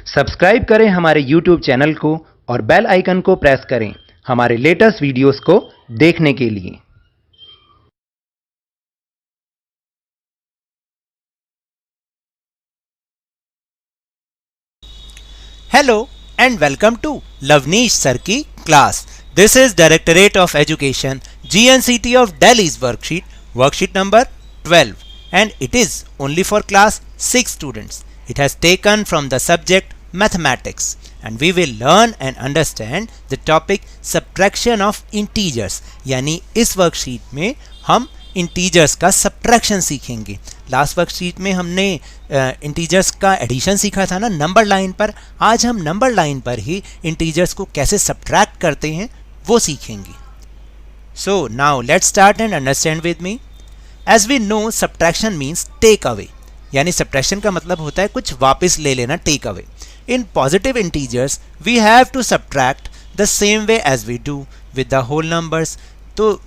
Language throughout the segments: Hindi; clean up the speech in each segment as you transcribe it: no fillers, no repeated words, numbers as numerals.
सब्सक्राइब करें हमारे YouTube चैनल को और बेल आइकन को प्रेस करें हमारे लेटेस्ट वीडियोस को देखने के लिए। Hello and welcome to Lavneesh Sir की class. This is Directorate of Education GNCT of Delhi's worksheet number 12, and it is only for class 6 students. It has taken from the subject mathematics, and we will learn and understand the topic subtraction of integers. यानी इस वर्कशीट में हम इंटीजर्स का सब्ट्रैक्शन सीखेंगे। लास्ट वर्कशीट में हमने इंटीजर्स का एडिशन सीखा था ना नंबर लाइन पर। आज हम नंबर लाइन पर ही इंटीजर्स को कैसे सब्ट्रैक्ट करते हैं वो सीखेंगे। So now let's start and understand with me. As we know subtraction means take away, यानी सब्ट्रैक्शन का मतलब होता है कुछ वापस ले लेना, take away. In positive integers we have to subtract the same way as we do with the whole numbers. तो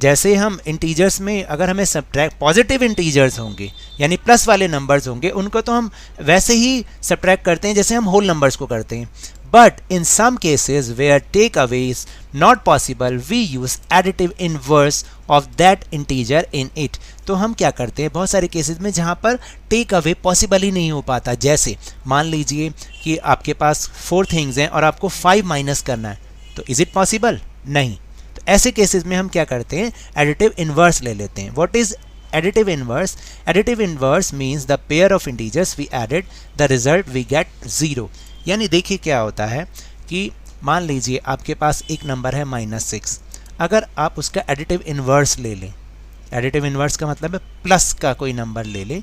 जैसे हम इंटीजर्स में अगर हमें सब्ट्रैक्ट पॉजिटिव इंटीजर्स होंगे यानी प्लस वाले नंबर्स होंगे, उनको तो हम वैसे ही सब्ट्रैक्ट करते हैं जैसे हम होल नंबर्स को करते हैं। But in some cases where take away is not possible we use additive inverse of that integer in it. तो हम क्या करते हैं बहुत सारे केसेस में जहाँ पर टेक अवे पॉसिबल ही नहीं हो पाता। जैसे मान लीजिए कि आपके पास 4 थिंग्स हैं और आपको 5 माइनस करना है, तो इज़ इट पॉसिबल? नहीं। ऐसे केसेस में हम क्या करते हैं, एडिटिव इनवर्स ले लेते हैं। What is additive inverse? Additive inverse means the pair of integers we added the result we get 0। यानी देखिए क्या होता है कि मान लीजिए आपके पास एक नंबर है -6, अगर आप उसका एडिटिव इनवर्स ले लें, एडिटिव इनवर्स का मतलब है प्लस का कोई नंबर ले लें,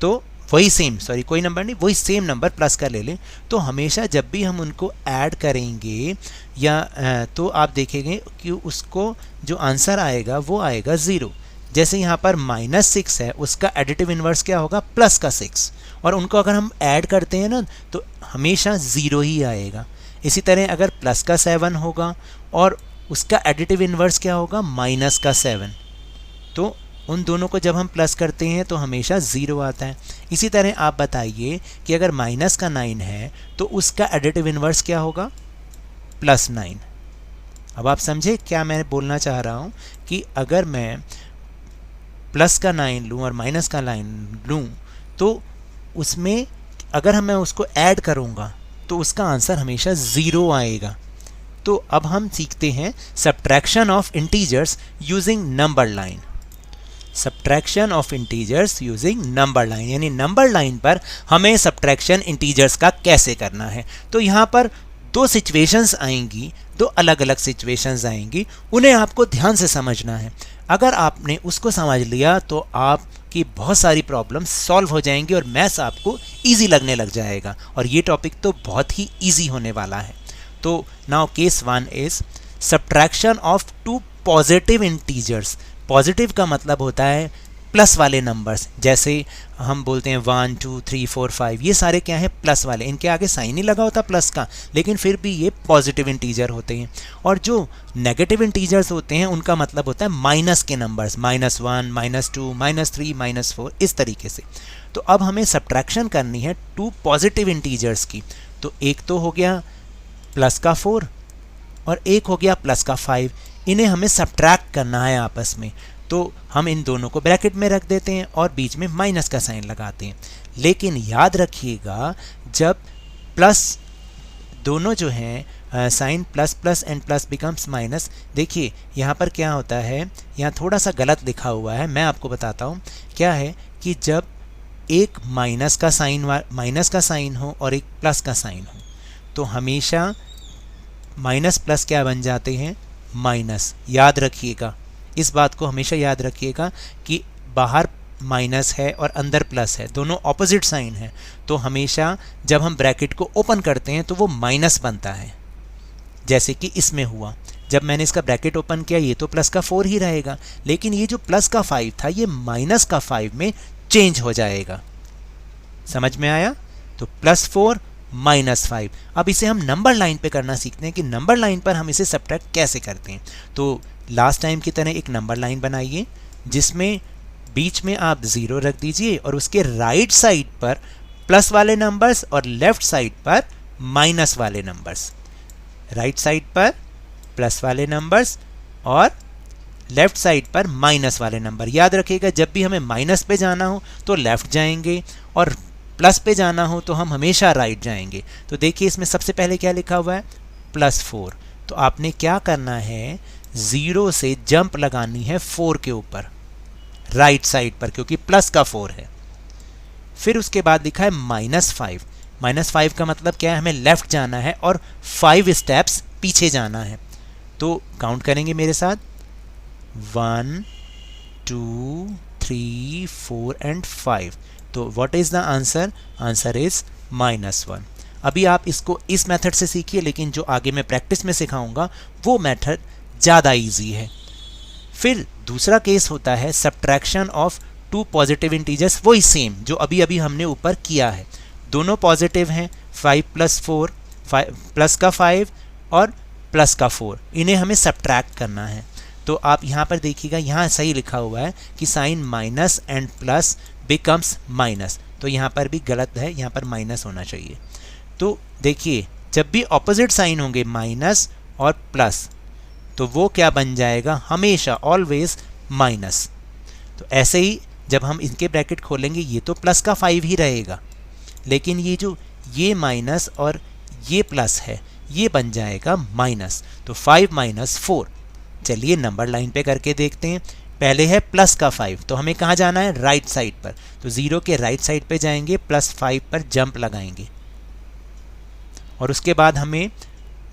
तो वही सेम कोई नंबर नहीं, वही सेम नंबर प्लस का ले लें, तो हमेशा जब भी हम उनको ऐड करेंगे या तो आप देखेंगे कि उसको जो आंसर आएगा वो आएगा 0। जैसे यहाँ पर -6 है, उसका एडिटिव इनवर्स क्या होगा, प्लस का 6, और उनको अगर हम ऐड करते हैं ना तो हमेशा 0 ही आएगा। इसी तरह अगर प्लस का 7 होगा और उसका एडिटिव इनवर्स क्या होगा, माइनस का 7, तो उन दोनों को जब हम प्लस करते हैं तो हमेशा 0 आता है। इसी तरह आप बताइए कि अगर माइनस का 9 है तो उसका एडिटिव इनवर्स क्या होगा, +9। अब आप समझे क्या मैं बोलना चाह रहा हूँ कि अगर मैं प्लस का 9 लूँ और माइनस का 9 लूँ तो उसमें अगर मैं उसको ऐड करूँगा तो उसका आंसर हमेशा 0 आएगा। तो अब हम सीखते हैं subtraction of integers using number line. Subtraction of integers using number line, यानी नंबर लाइन पर हमें सब्ट्रैक्शन इंटीजर्स का कैसे करना है। तो यहाँ पर 2 सिचुएशंस आएंगी, 2 अलग अलग सिचुएशंस आएंगी, उन्हें आपको ध्यान से समझना है। अगर आपने उसको समझ लिया तो आपकी बहुत सारी प्रॉब्लम सॉल्व हो जाएंगी और मैथ्स आपको ईजी लगने लग जाएगा, और ये टॉपिक तो बहुत ही ईजी होने वाला है। तो now case 1 is subtraction of 2 positive integers. Positive का मतलब होता है प्लस वाले नंबर्स, जैसे हम बोलते हैं 1 2 3 4 5, ये सारे क्या हैं, प्लस वाले। इनके आगे साइन ही लगा होता प्लस का, लेकिन फिर भी ये पॉजिटिव इंटीजर होते हैं। और जो नेगेटिव इंटीजर्स होते हैं उनका मतलब होता है माइनस के नंबर्स, -1 -2 -3 -4, इस तरीके से। तो अब हमें सब्ट्रैक्शन करनी है 2 पॉजिटिव इंटीजर्स की। तो एक तो हो गया प्लस का 4 और एक हो गया प्लस का 5, इन्हें हमें सब्ट्रैक्ट करना है आपस में। तो हम इन दोनों को ब्रैकेट में रख देते हैं और बीच में माइनस का साइन लगाते हैं। लेकिन याद रखिएगा जब प्लस दोनों जो हैं sign plus and plus becomes minus, देखिए यहाँ पर क्या होता है, यहाँ थोड़ा सा गलत लिखा हुआ है, मैं आपको बताता हूँ क्या है कि जब एक माइनस का साइन हो और एक प्लस का साइन हो तो हमेशा माइनस प्लस क्या बन जाते हैं, माइनस। याद रखिएगा, इस बात को हमेशा याद रखिएगा कि बाहर माइनस है और अंदर प्लस है, दोनों ऑपोजिट साइन है, तो हमेशा जब हम ब्रैकेट को ओपन करते हैं तो वो माइनस बनता है। जैसे कि इसमें हुआ, जब मैंने इसका ब्रैकेट ओपन किया ये तो प्लस का 4 ही रहेगा, लेकिन ये जो प्लस का 5 था ये माइनस का 5 में चेंज हो जाएगा। समझ में आया? तो +4 -5। अब इसे हम नंबर लाइन पे करना सीखते हैं कि नंबर लाइन पर हम इसे सब्ट्रैक्ट कैसे करते हैं। तो लास्ट टाइम की तरह एक नंबर लाइन बनाइए जिसमें बीच में आप 0 रख दीजिए और उसके राइट साइड पर प्लस वाले नंबर्स और लेफ्ट साइड पर माइनस वाले नंबर्स। राइट साइड पर प्लस वाले नंबर्स और लेफ्ट साइड पर माइनस वाले नंबर। याद रखिएगा जब भी हमें माइनस पे जाना हो तो लेफ्ट जाएंगे और प्लस पे जाना हो तो हम हमेशा राइट जाएंगे। तो देखिए इसमें सबसे पहले क्या लिखा हुआ है, +4। तो आपने क्या करना है, 0 से जंप लगानी है 4 के ऊपर राइट साइड पर, क्योंकि प्लस का 4 है। फिर उसके बाद लिखा है -5। -5 का मतलब क्या है, हमें लेफ्ट जाना है और 5 स्टेप्स पीछे जाना है। तो काउंट करेंगे मेरे साथ, 1 2 3 4 एंड 5। तो what is the answer, answer is -1। अभी आप इसको इस मेथड से सीखिए, लेकिन जो आगे मैं प्रैक्टिस में सिखाऊंगा वो मेथड ज़्यादा इजी है। फिर दूसरा केस होता है सब्ट्रैक्शन ऑफ 2 पॉजिटिव इंटीजर्स, वही सेम जो अभी अभी हमने ऊपर किया है। दोनों पॉजिटिव हैं, 5 + 4, प्लस का 5 और प्लस का 4, इन्हें हमें सब्ट्रैक्ट करना है। तो आप यहाँ पर देखिएगा, यहाँ सही लिखा हुआ है कि sign minus and plus becomes minus, तो यहाँ पर भी गलत है, यहाँ पर माइनस होना चाहिए। तो देखिए जब भी ऑपोजिट साइन होंगे माइनस और प्लस, तो वो क्या बन जाएगा, हमेशा ऑलवेज माइनस। तो ऐसे ही जब हम इनके ब्रैकेट खोलेंगे ये तो प्लस का 5 ही रहेगा, लेकिन ये जो ये माइनस और ये प्लस है ये बन जाएगा माइनस। तो 5 - 4। चलिए नंबर लाइन पे करके देखते हैं। पहले है प्लस का 5, तो हमें कहाँ जाना है, राइट साइड पर। तो 0 के राइट साइड पे जाएंगे, +5 पर जंप लगाएंगे और उसके बाद हमें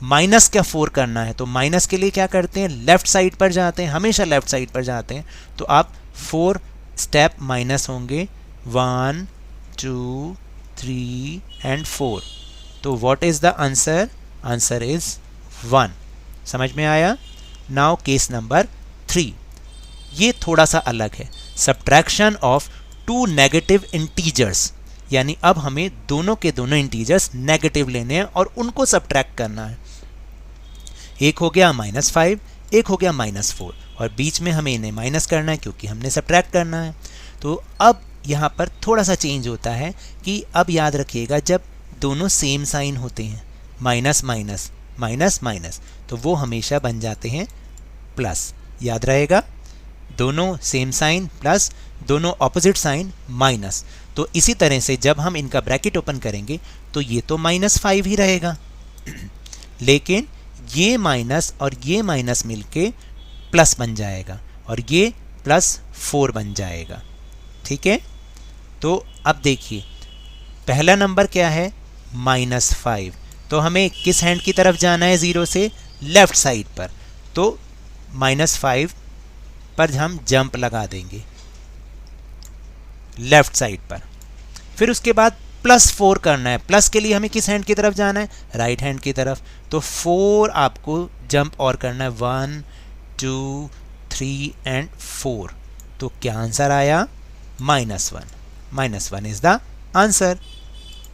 माइनस का 4 करना है। तो माइनस के लिए क्या करते हैं, लेफ्ट साइड पर जाते हैं, हमेशा लेफ्ट साइड पर जाते हैं। तो आप 4 स्टेप माइनस होंगे, 1 2 3 एंड 4। तो what is the answer, answer is 1। समझ में आया। नाउ केस नंबर 3, ये थोड़ा सा अलग है, सब्ट्रैक्शन ऑफ 2 नेगेटिव इंटीजर्स। यानी अब हमें दोनों के दोनों इंटीजर्स नेगेटिव लेने हैं और उनको सब्ट्रैक्ट करना है। एक हो गया -5, एक हो गया -4, और बीच में हमें इन्हें माइनस करना है क्योंकि हमने सब्ट्रैक्ट करना है। तो अब यहाँ पर थोड़ा सा चेंज होता है कि अब याद रखिएगा जब दोनों सेम साइन होते हैं, माइनस माइनस माइनस माइनस, तो वो हमेशा बन जाते हैं प्लस। याद रहेगा, दोनों सेम साइन प्लस, दोनों ऑपोजिट साइन माइनस। तो इसी तरह से जब हम इनका ब्रैकेट ओपन करेंगे तो ये तो -5 ही रहेगा, लेकिन ये माइनस और ये माइनस मिलके प्लस बन जाएगा और ये +4 बन जाएगा। ठीक है। तो अब देखिए पहला नंबर क्या है, -5। तो हमें किस हैंड की तरफ जाना है, 0 से लेफ्ट साइड पर। तो -5 पर हम जंप लगा देंगे लेफ्ट साइड पर। फिर उसके बाद +4 करना है। प्लस के लिए हमें किस हैंड की तरफ जाना है, राइट हैंड की तरफ। तो 4 आपको जंप और करना है, 1 2 3 एंड 4। तो क्या आंसर आया, -1। -1 is the answer.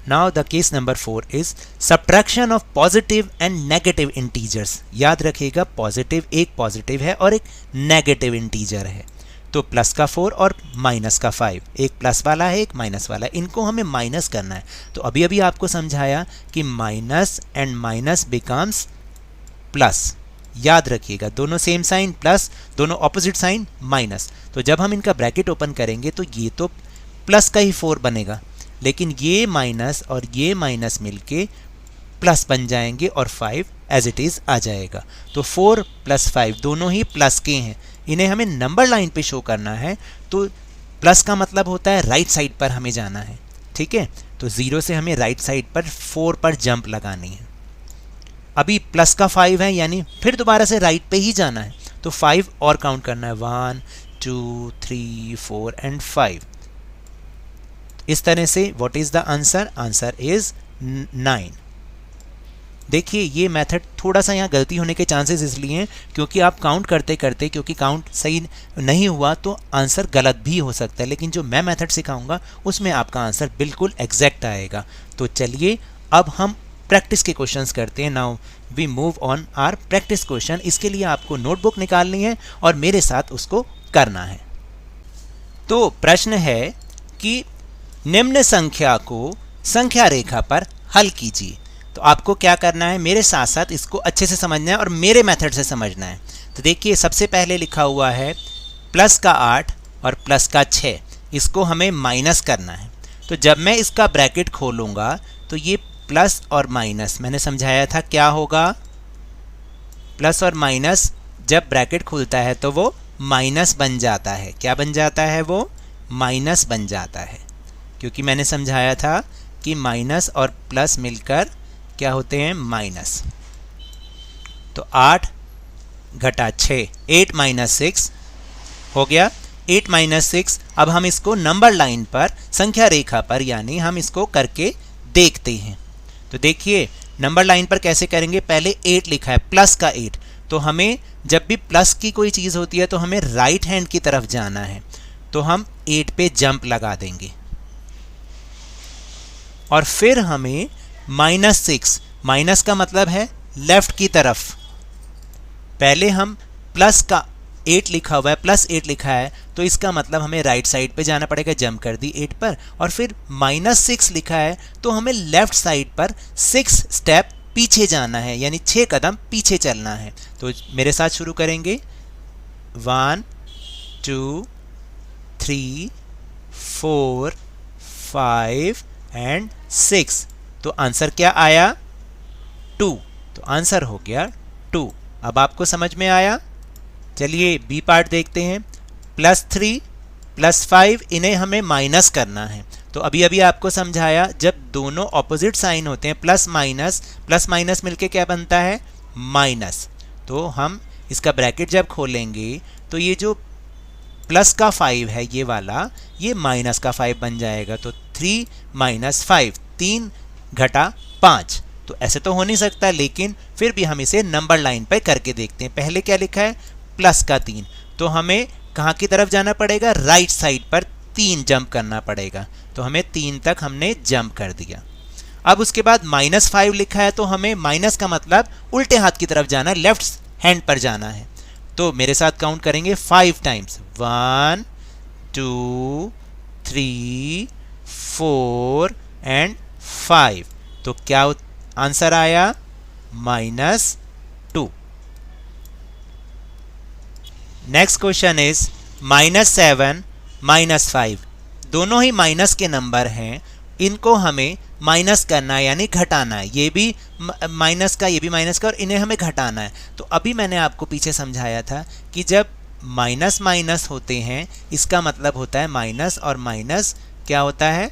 Now the case number 4 is subtraction of positive and negative integers. याद रखिएगा पॉजिटिव, एक पॉजिटिव है और एक नेगेटिव इंटीजर है। तो प्लस का 4 और माइनस का 5, एक प्लस वाला है एक माइनस वाला है, इनको हमें माइनस करना है। तो अभी अभी आपको समझाया कि minus and minus becomes plus. याद रखिएगा दोनों सेम साइन प्लस, दोनों ऑपोजिट साइन माइनस। तो जब हम इनका ब्रैकेट ओपन करेंगे तो ये तो प्लस का ही 4 बनेगा, लेकिन ये माइनस और ये माइनस मिलके प्लस बन जाएंगे और 5 एज इट इज़ आ जाएगा। तो 4 + 5 दोनों ही प्लस के हैं, इन्हें हमें नंबर लाइन पे शो करना है। तो प्लस का मतलब होता है राइट साइड पर हमें जाना है। ठीक है। तो 0 से हमें राइट साइड पर 4 पर जंप लगानी है। अभी प्लस का 5 है, यानी फिर दोबारा से राइट पे ही जाना है। तो 5 और काउंट करना है, 1 2 3 4 एंड 5। इस तरह से what is the answer, answer is 9। देखिए ये मेथड थोड़ा सा यहाँ गलती होने के चांसेस इसलिए हैं क्योंकि आप काउंट करते करते, क्योंकि काउंट सही नहीं हुआ तो आंसर गलत भी हो सकता है, लेकिन जो मैं मेथड सिखाऊंगा उसमें आपका आंसर बिल्कुल एग्जैक्ट आएगा। तो चलिए अब हम प्रैक्टिस के क्वेश्चंस करते हैं। Now we move on our practice question. इसके लिए आपको नोटबुक निकालनी है और मेरे साथ उसको करना है। तो प्रश्न है कि निम्न संख्या को संख्या रेखा पर हल कीजिए। तो आपको क्या करना है, मेरे साथ साथ इसको अच्छे से समझना है और मेरे मेथड से समझना है। तो देखिए सबसे पहले लिखा हुआ है प्लस का 8 और प्लस का 6, इसको हमें माइनस करना है। तो जब मैं इसका ब्रैकेट खोलूँगा तो ये प्लस और माइनस, मैंने समझाया था क्या होगा, प्लस और माइनस जब ब्रैकेट खुलता है तो वो माइनस बन जाता है। क्या बन जाता है, वो माइनस बन जाता है, क्योंकि मैंने समझाया था कि माइनस और प्लस मिलकर क्या होते हैं, माइनस। तो 8 घटा 6, 8 माइनस 6 हो गया। 8 माइनस 6, अब हम इसको नंबर लाइन पर, संख्या रेखा पर, यानी हम इसको करके देखते हैं। तो देखिए नंबर लाइन पर कैसे करेंगे, पहले 8 लिखा है, प्लस का 8, तो हमें जब भी प्लस की कोई चीज़ होती है तो हमें राइट हैंड की तरफ जाना है। तो हम 8 पे जंप लगा देंगे और फिर हमें -6, माइनस का मतलब है लेफ्ट की तरफ। पहले हम प्लस का 8 लिखा हुआ है, प्लस 8 लिखा है, तो इसका मतलब हमें राइट साइड पे जाना पड़ेगा, जंप कर दी 8 पर। और फिर -6 लिखा है तो हमें लेफ्ट साइड पर 6 स्टेप पीछे जाना है, यानी 6 कदम पीछे चलना है। तो मेरे साथ शुरू करेंगे, 1 2 3 4 5 एंड 6। तो आंसर क्या आया, 2। तो आंसर हो गया 2। अब आपको समझ में आया। चलिए बी पार्ट देखते हैं। +3 +5, इन्हें हमें माइनस करना है। तो अभी अभी आपको समझाया, जब दोनों ऑपोजिट साइन होते हैं, प्लस माइनस मिलके क्या बनता है, माइनस। तो हम इसका ब्रैकेट जब खोलेंगे तो ये जो प्लस का 5 है ये वाला, ये माइनस का 5 बन जाएगा। तो 3 - 5, 3 घटा 5। तो ऐसे तो हो नहीं सकता, लेकिन फिर भी हम इसे नंबर लाइन पर करके देखते हैं। पहले क्या लिखा है, प्लस का 3, तो हमें कहाँ की तरफ जाना पड़ेगा, राइट साइड पर 3 जंप करना पड़ेगा। तो हमें 3 तक हमने जंप कर दिया। अब उसके बाद -5 लिखा है, तो हमें माइनस का मतलब उल्टे हाथ की तरफ जाना है, लेफ्ट हैंड पर जाना है। तो मेरे साथ काउंट करेंगे 5 टाइम्स, 1 2 3 4 एंड 5। तो क्या आंसर आया, -2। Next question is -7 -5। दोनों ही माइनस के नंबर हैं, इनको हमें माइनस करना है, यानी घटाना है। ये भी माइनस का, ये भी माइनस का, और इन्हें हमें घटाना है। तो अभी मैंने आपको पीछे समझाया था कि जब माइनस माइनस होते हैं, इसका मतलब होता है माइनस, और माइनस क्या होता है,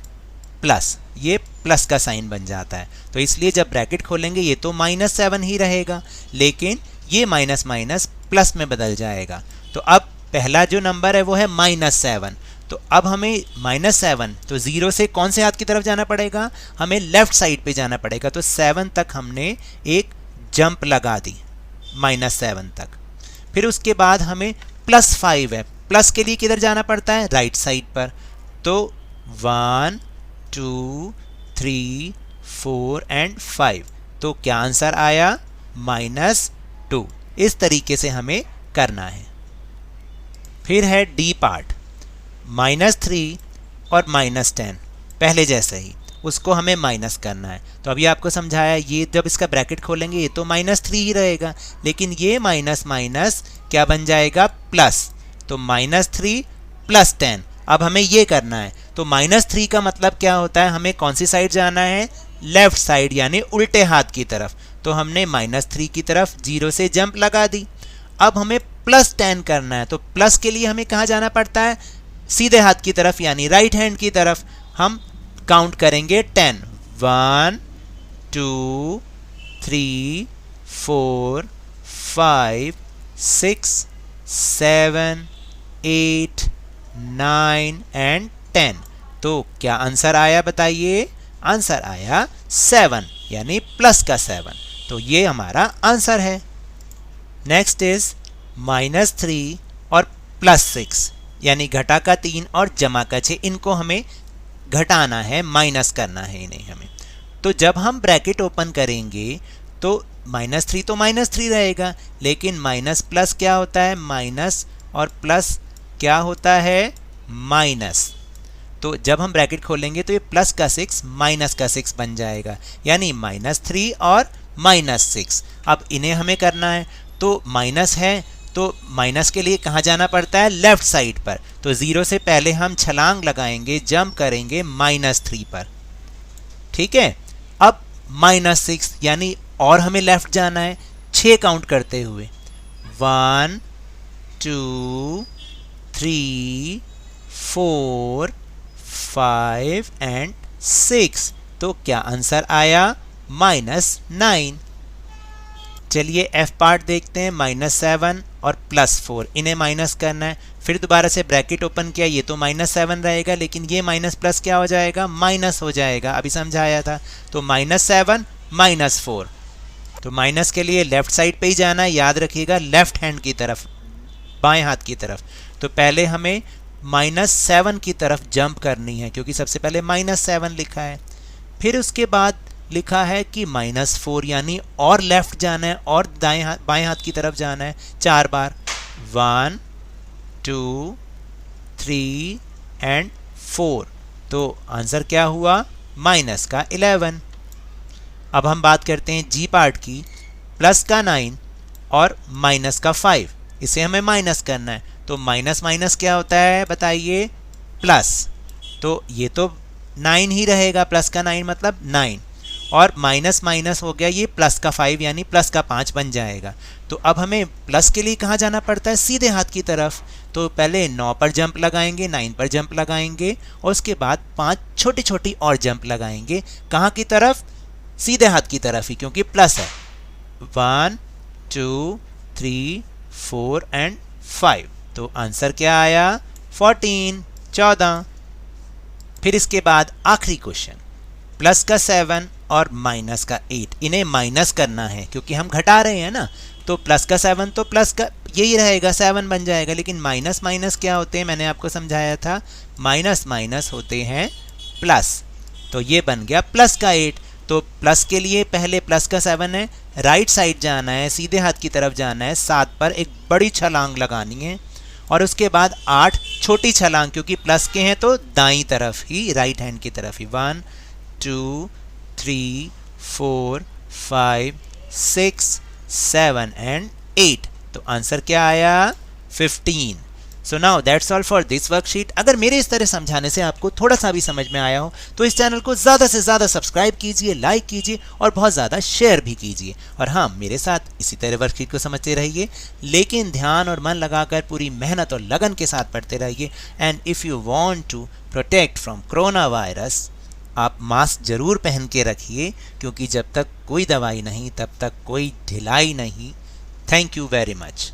प्लस। ये प्लस का साइन बन जाता है। तो इसलिए जब ब्रैकेट खोलेंगे ये तो -7 ही रहेगा, लेकिन ये माइनस माइनस प्लस में बदल जाएगा। तो अब पहला जो नंबर है वो है -7। तो अब हमें -7, तो 0 से कौन से हाथ की तरफ जाना पड़ेगा, हमें लेफ्ट साइड पे जाना पड़ेगा। तो 7 तक हमने एक जंप लगा दी, -7 तक। फिर उसके बाद हमें +5 है, प्लस के लिए किधर जाना पड़ता है, राइट साइड पर। तो 1 2 3 4 एंड 5। तो क्या आंसर आया, -2। इस तरीके से हमें करना है। फिर है डी पार्ट, -3 और -10, पहले जैसे ही उसको हमें माइनस करना है। तो अभी आपको समझाया, ये जब इसका ब्रैकेट खोलेंगे ये तो -3 ही रहेगा, लेकिन ये माइनस माइनस क्या बन जाएगा, प्लस। तो -3 + 10। अब हमें ये करना है। तो -3 का मतलब क्या होता है, हमें कौन सी साइड जाना है, लेफ्ट साइड, यानी उल्टे हाथ की तरफ। तो हमने -3 की तरफ 0 से जंप लगा दी। अब हमें +10 करना है। तो प्लस के लिए हमें कहाँ जाना पड़ता है, सीधे हाथ की तरफ, यानी राइट हैंड की तरफ। हम काउंट करेंगे 10, 1 2 3 4 5 6 7 8 9 एंड 10। तो क्या आंसर आया, बताइए। आंसर आया 7, यानी प्लस का 7। तो ये हमारा आंसर है। नेक्स्ट इज -3 और +6, यानी घटा का 3 और जमा का 6। इनको हमें घटाना है, माइनस करना है इन्हें हमें। तो जब हम ब्रैकेट ओपन करेंगे तो -3 तो -3 रहेगा, लेकिन माइनस प्लस क्या होता है, माइनस, और प्लस क्या होता है, माइनस। तो जब हम ब्रैकेट खोलेंगे तो ये प्लस का 6 माइनस का 6 बन जाएगा, यानी -3 और -6। अब इन्हें हमें करना है, तो माइनस है तो माइनस के लिए कहाँ जाना पड़ता है, लेफ्ट साइड पर। तो 0 से पहले हम छलांग लगाएंगे, जंप करेंगे -3 पर, ठीक है। अब -6 यानी और हमें लेफ्ट जाना है 6 काउंट करते हुए, 1 2 3 4 5 एंड 6। तो क्या आंसर आया, -9। चलिए एफ पार्ट देखते हैं, -7 और +4, इन्हें माइनस करना है। फिर दोबारा से ब्रैकेट ओपन किया, ये तो -7 रहेगा, लेकिन ये माइनस प्लस क्या हो जाएगा, माइनस हो जाएगा, अभी समझाया था। तो -7 -4, तो माइनस के लिए लेफ्ट साइड पे ही जाना है, याद रखिएगा लेफ्ट हैंड की तरफ, बाएं हाथ की तरफ। तो पहले हमें -7 की तरफ जंप करनी है, क्योंकि सबसे पहले -7 लिखा है। फिर उसके बाद लिखा है कि -4 यानी और लेफ्ट जाना है और बाएं हाथ की तरफ जाना है 4 बार, 1 2 3 एंड 4। तो आंसर क्या हुआ, माइनस का 11। अब हम बात करते हैं जी पार्ट की, प्लस का 9 और माइनस का 5, इसे हमें माइनस करना है। तो माइनस माइनस क्या होता है बताइए, प्लस। तो ये तो 9 ही रहेगा, प्लस का 9 मतलब 9, और माइनस माइनस हो गया ये प्लस का 5 यानी प्लस का 5 बन जाएगा। तो अब हमें प्लस के लिए कहाँ जाना पड़ता है, सीधे हाथ की तरफ। तो पहले 9 पर जंप लगाएंगे, 9 पर जंप लगाएंगे, और उसके बाद 5 छोटी छोटी और जंप लगाएंगे, कहाँ की तरफ, सीधे हाथ की तरफ ही, क्योंकि प्लस है। 1 2 3 4 एंड 5। तो आंसर क्या आया, 14। फिर इसके बाद आखिरी क्वेश्चन, प्लस का 7 और माइनस का 8, इन्हें माइनस करना है क्योंकि हम घटा रहे हैं ना। तो प्लस का 7 तो प्लस का यही रहेगा, 7 बन जाएगा, लेकिन माइनस माइनस क्या होते हैं, मैंने आपको समझाया था, माइनस माइनस होते हैं प्लस। तो ये बन गया प्लस का 8। तो प्लस के लिए पहले प्लस का 7 है, राइट साइड जाना है, सीधे हाथ की तरफ जाना है, 7 पर एक बड़ी छलांग लगानी है, और उसके बाद 8 छोटी छलांग, क्योंकि प्लस के हैं तो दाईं तरफ ही, राइट हैंड की तरफ ही। 1 2 3 4 5 6 7 एंड 8। तो आंसर क्या आया, 15। So now that's all for this worksheet. अगर मेरे इस तरह समझाने से आपको थोड़ा सा भी समझ में आया हो तो इस चैनल को ज़्यादा से ज़्यादा सब्सक्राइब कीजिए, लाइक कीजिए और बहुत ज़्यादा शेयर भी कीजिए। और हाँ, मेरे साथ इसी तरह वर्कशीट को समझते रहिए, लेकिन ध्यान और मन लगाकर पूरी मेहनत और लगन के साथ पढ़ते रहिए। And if you want to protect from corona virus, आप मास्क जरूर पहन के रखिए, क्योंकि जब तक कोई दवाई नहीं तब तक कोई ढिलाई नहीं। Thank you very much.